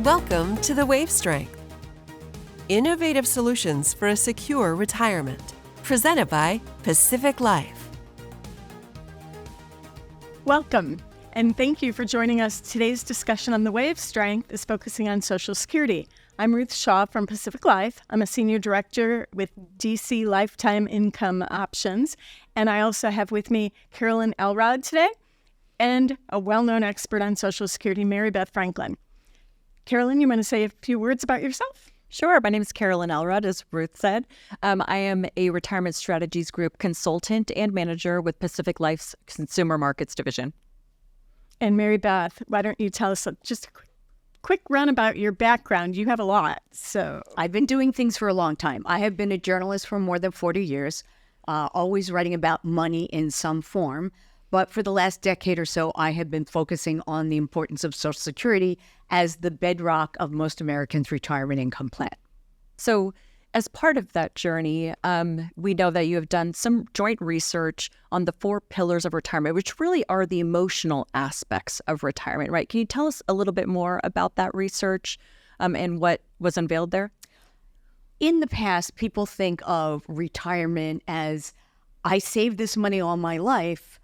Welcome to the Wave Strength. Innovative solutions for a secure retirement. Presented by Pacific Life. Welcome, and thank you for joining us. Today's discussion on the Wave Strength is focusing on Social Security. I'm Ruth Schau from Pacific Life. I'm a senior director with DC Lifetime Income Options, and I also have with me Carolyn Elrod today, and a well-known expert on Social Security, Beth Franklin. Carolyn, you want to say a few words about yourself? Sure. My name is Carolyn Elrod, as Ruth said. I am a Retirement Strategies Group consultant and manager with Pacific Life's Consumer Markets Division. And Beth, why don't you tell us just a quick run about your background? You have a lot, so. I've been doing things for a long time. I have been a journalist for more than 40 years, always writing about money in some form. But for the last decade or so, I have been focusing on the importance of Social Security as the bedrock of most Americans' retirement income plan. So as part of that journey, we know that you have done some joint research on the 4 pillars of retirement, which really are the emotional aspects of retirement, right? Can you tell us a little bit more about that research and what was unveiled there? In the past, people think of retirement as, I saved this money all my life,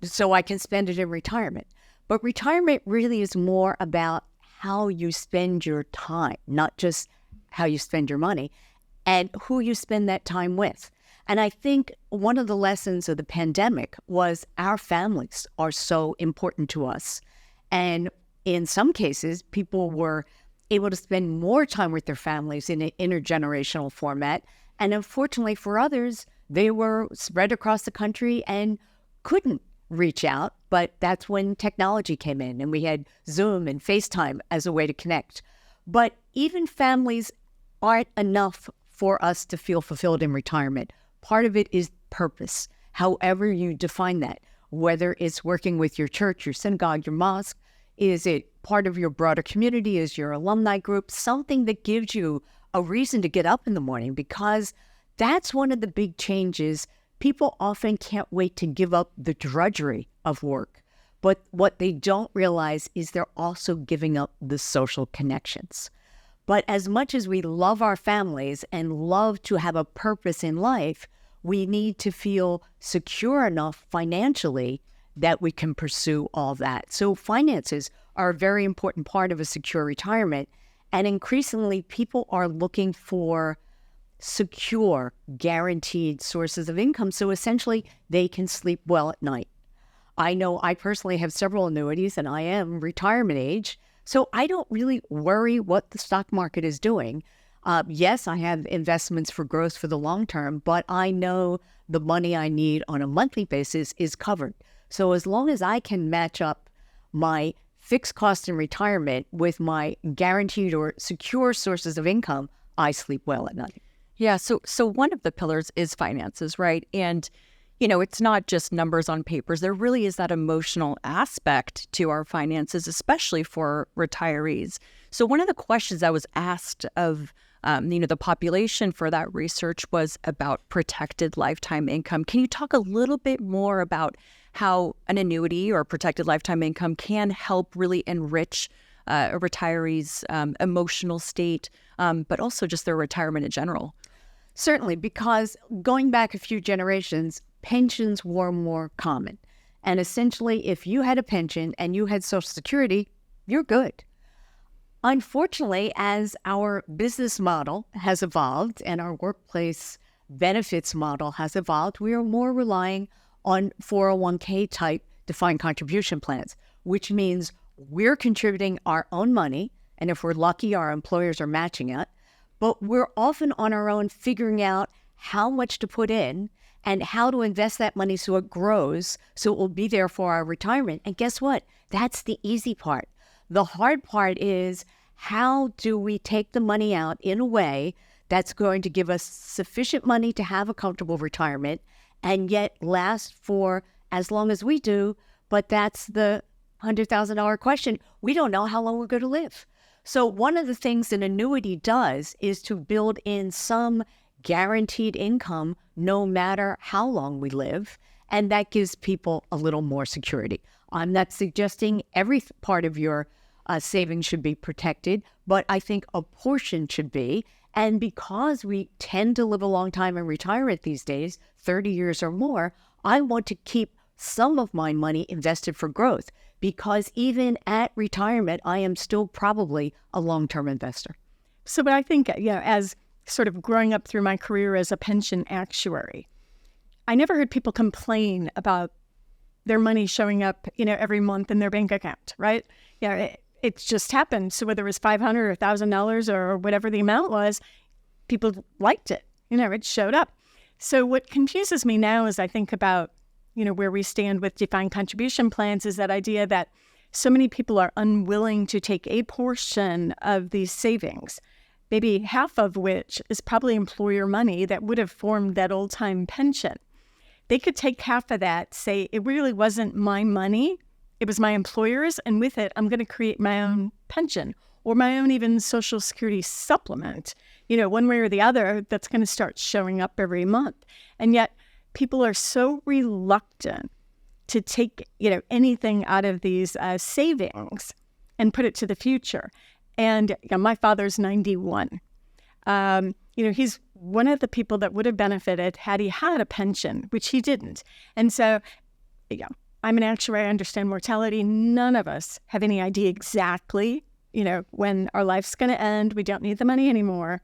so I can spend it in retirement. But retirement really is more about how you spend your time, not just how you spend your money, and who you spend that time with. And I think one of the lessons of the pandemic was our families are so important to us. And in some cases, people were able to spend more time with their families in an intergenerational format. And unfortunately for others, they were spread across the country and couldn't reach out, but that's when technology came in and we had Zoom and FaceTime as a way to connect. But even families aren't enough for us to feel fulfilled in retirement. Part of it is purpose, however you define that, whether it's working with your church, your synagogue, your mosque, is it part of your broader community, is your alumni group, something that gives you a reason to get up in the morning, because that's one of the big changes. People often can't wait to give up the drudgery of work. But what they don't realize is they're also giving up the social connections. But as much as we love our families and love to have a purpose in life, we need to feel secure enough financially that we can pursue all that. So finances are a very important part of a secure retirement. And increasingly, people are looking for secure, guaranteed sources of income, so essentially they can sleep well at night. I know I personally have several annuities and I am retirement age, so I don't really worry what the stock market is doing. Yes, I have investments for growth for the long term, but I know the money I need on a monthly basis is covered. So as long as I can match up my fixed cost in retirement with my guaranteed or secure sources of income, I sleep well at night. Yeah, so one of the pillars is finances, right? And, it's not just numbers on papers. There really is that emotional aspect to our finances, especially for retirees. So one of the questions I was asked of, the population for that research was about protected lifetime income. Can you talk a little bit more about how an annuity or protected lifetime income can help really enrich a retiree's emotional state, but also just their retirement in general? Certainly, because going back a few generations, pensions were more common. And essentially, if you had a pension and you had Social Security, you're good. Unfortunately, as our business model has evolved and our workplace benefits model has evolved, we are more relying on 401k type defined contribution plans, which means we're contributing our own money. And if we're lucky, our employers are matching it. But we're often on our own figuring out how much to put in and how to invest that money so it grows, so it will be there for our retirement. And guess what? That's the easy part. The hard part is, how do we take the money out in a way that's going to give us sufficient money to have a comfortable retirement and yet last for as long as we do? But that's the $100,000 question. We don't know how long we're going to live. So one of the things an annuity does is to build in some guaranteed income no matter how long we live, and that gives people a little more security. I'm not suggesting every part of your savings should be protected, but I think a portion should be. And because we tend to live a long time in retirement these days, 30 years or more, I want to keep some of my money invested for growth, because even at retirement, I am still probably a long-term investor. So, but I think, as sort of growing up through my career as a pension actuary, I never heard people complain about their money showing up, every month in their bank account, right? It just happened. So whether it was $500 or $1,000 or whatever the amount was, people liked it. It showed up. So what confuses me now as I think about, where we stand with defined contribution plans is that idea that so many people are unwilling to take a portion of these savings, maybe half of which is probably employer money that would have formed that old-time pension. They could take half of that, say, it really wasn't my money, it was my employer's, and with it, I'm going to create my own pension or my own even Social Security supplement, one way or the other, that's going to start showing up every month. And yet people are so reluctant to take, anything out of these savings and put it to the future. And my father's 91. He's one of the people that would have benefited had he had a pension, which he didn't. And so, I'm an actuary, I understand mortality. None of us have any idea exactly, when our life's going to end. We don't need the money anymore.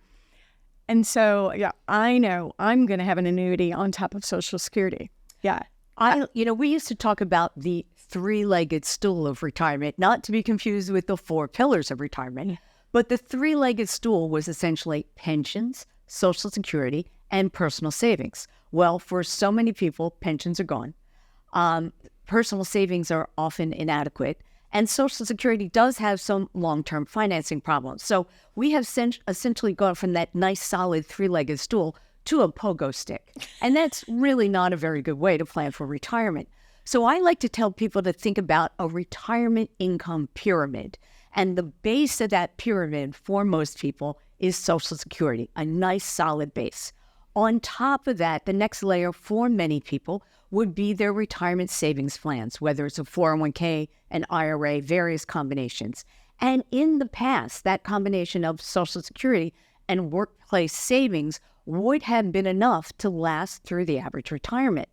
And so, I know I'm going to have an annuity on top of Social Security. Yeah. We used to talk about the three-legged stool of retirement, not to be confused with the four pillars of retirement, but the three-legged stool was essentially pensions, Social Security, and personal savings. Well, for so many people, pensions are gone. Personal savings are often inadequate, and Social Security does have some long-term financing problems. So we have essentially gone from that nice, solid three-legged stool to a pogo stick. And that's really not a very good way to plan for retirement. So I like to tell people to think about a retirement income pyramid. And the base of that pyramid for most people is Social Security, a nice, solid base. On top of that, the next layer for many people would be their retirement savings plans, whether it's a 401k, an IRA, various combinations. And in the past, that combination of Social Security and workplace savings would have been enough to last through the average retirement.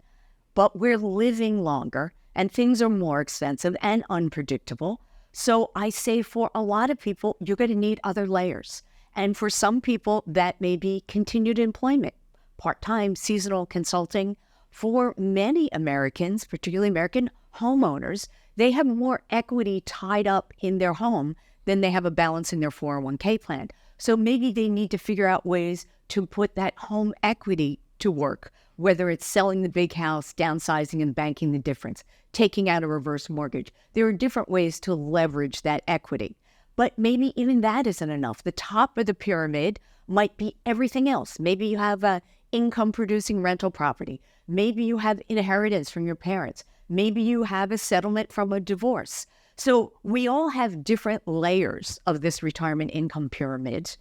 But we're living longer and things are more expensive and unpredictable. So I say for a lot of people, you're going to need other layers. And for some people, that may be continued employment, part-time, seasonal consulting. For many Americans, particularly American homeowners, they have more equity tied up in their home than they have a balance in their 401k plan. So maybe they need to figure out ways to put that home equity to work, whether it's selling the big house, downsizing and banking the difference, taking out a reverse mortgage. There are different ways to leverage that equity. But maybe even that isn't enough. The top of the pyramid might be everything else. Maybe you have a income-producing rental property. Maybe you have inheritance from your parents. Maybe you have a settlement from a divorce. So we all have different layers of this retirement income pyramid,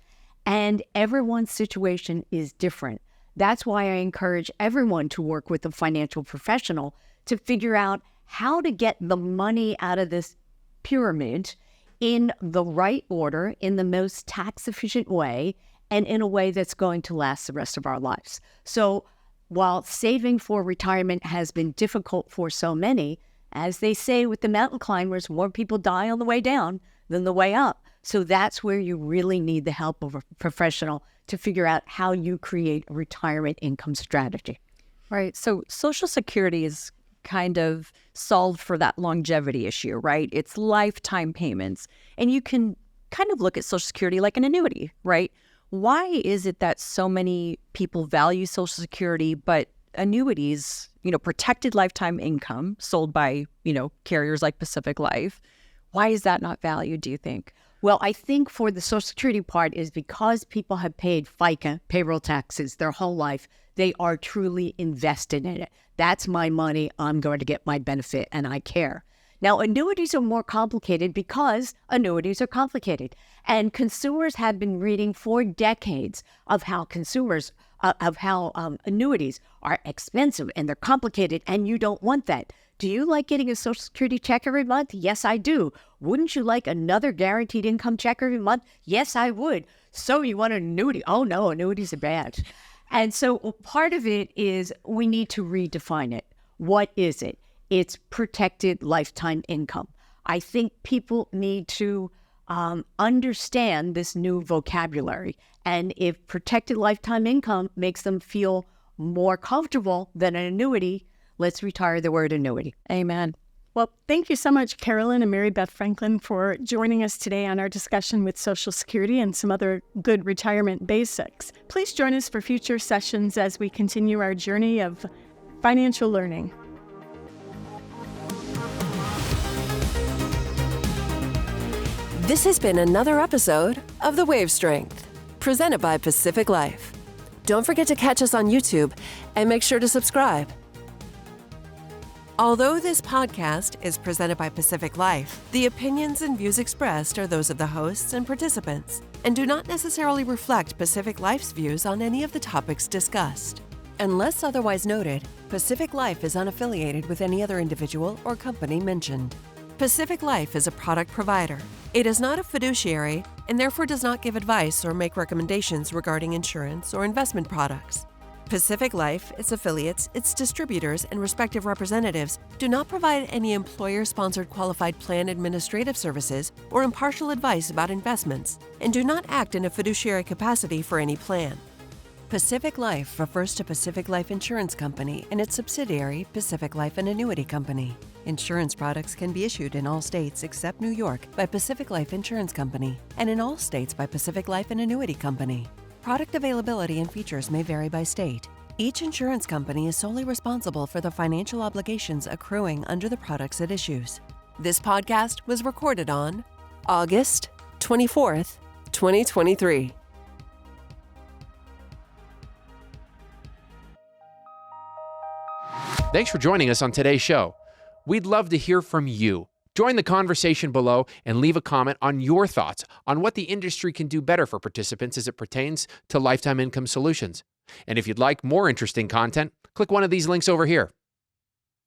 and everyone's situation is different. That's why I encourage everyone to work with a financial professional to figure out how to get the money out of this pyramid in the right order, in the most tax-efficient way, and in a way that's going to last the rest of our lives. So while saving for retirement has been difficult for so many, as they say with the mountain climbers, more people die on the way down than the way up. So that's where you really need the help of a professional to figure out how you create a retirement income strategy. Right. So Social Security is kind of solved for that longevity issue, right? It's lifetime payments. And you can kind of look at Social Security like an annuity, right? Why is it that so many people value Social Security, but annuities, protected lifetime income sold by, carriers like Pacific Life, why is that not valued, do you think? Well, I think for the Social Security part is because people have paid FICA, payroll taxes, their whole life, they are truly invested in it. That's my money. I'm going to get my benefit and I care. Now, annuities are more complicated because annuities are complicated. And consumers have been reading for decades of how annuities are expensive and they're complicated, and you don't want that. Do you like getting a Social Security check every month? Yes, I do. Wouldn't you like another guaranteed income check every month? Yes, I would. So you want an annuity? Oh, no, annuities are bad. And so part of it is we need to redefine it. What is it? It's protected lifetime income. I think people need to understand this new vocabulary. And if protected lifetime income makes them feel more comfortable than an annuity, let's retire the word annuity. Amen. Well, thank you so much, Carolyn and Mary Beth Franklin, for joining us today on our discussion with Social Security and some other good retirement basics. Please join us for future sessions as we continue our journey of financial learning. This has been another episode of The Wave Strength, presented by Pacific Life. Don't forget to catch us on YouTube and make sure to subscribe. Although this podcast is presented by Pacific Life, the opinions and views expressed are those of the hosts and participants and do not necessarily reflect Pacific Life's views on any of the topics discussed. Unless otherwise noted, Pacific Life is unaffiliated with any other individual or company mentioned. Pacific Life is a product provider. It is not a fiduciary and therefore does not give advice or make recommendations regarding insurance or investment products. Pacific Life, its affiliates, its distributors, and respective representatives do not provide any employer-sponsored qualified plan administrative services or impartial advice about investments, and do not act in a fiduciary capacity for any plan. Pacific Life refers to Pacific Life Insurance Company and its subsidiary, Pacific Life and Annuity Company. Insurance products can be issued in all states except New York by Pacific Life Insurance Company, and in all states by Pacific Life and Annuity Company. Product availability and features may vary by state. Each insurance company is solely responsible for the financial obligations accruing under the products it issues. This podcast was recorded on August 24th, 2023. Thanks for joining us on today's show. We'd love to hear from you. Join the conversation below and leave a comment on your thoughts on what the industry can do better for participants as it pertains to lifetime income solutions. And if you'd like more interesting content, click one of these links over here.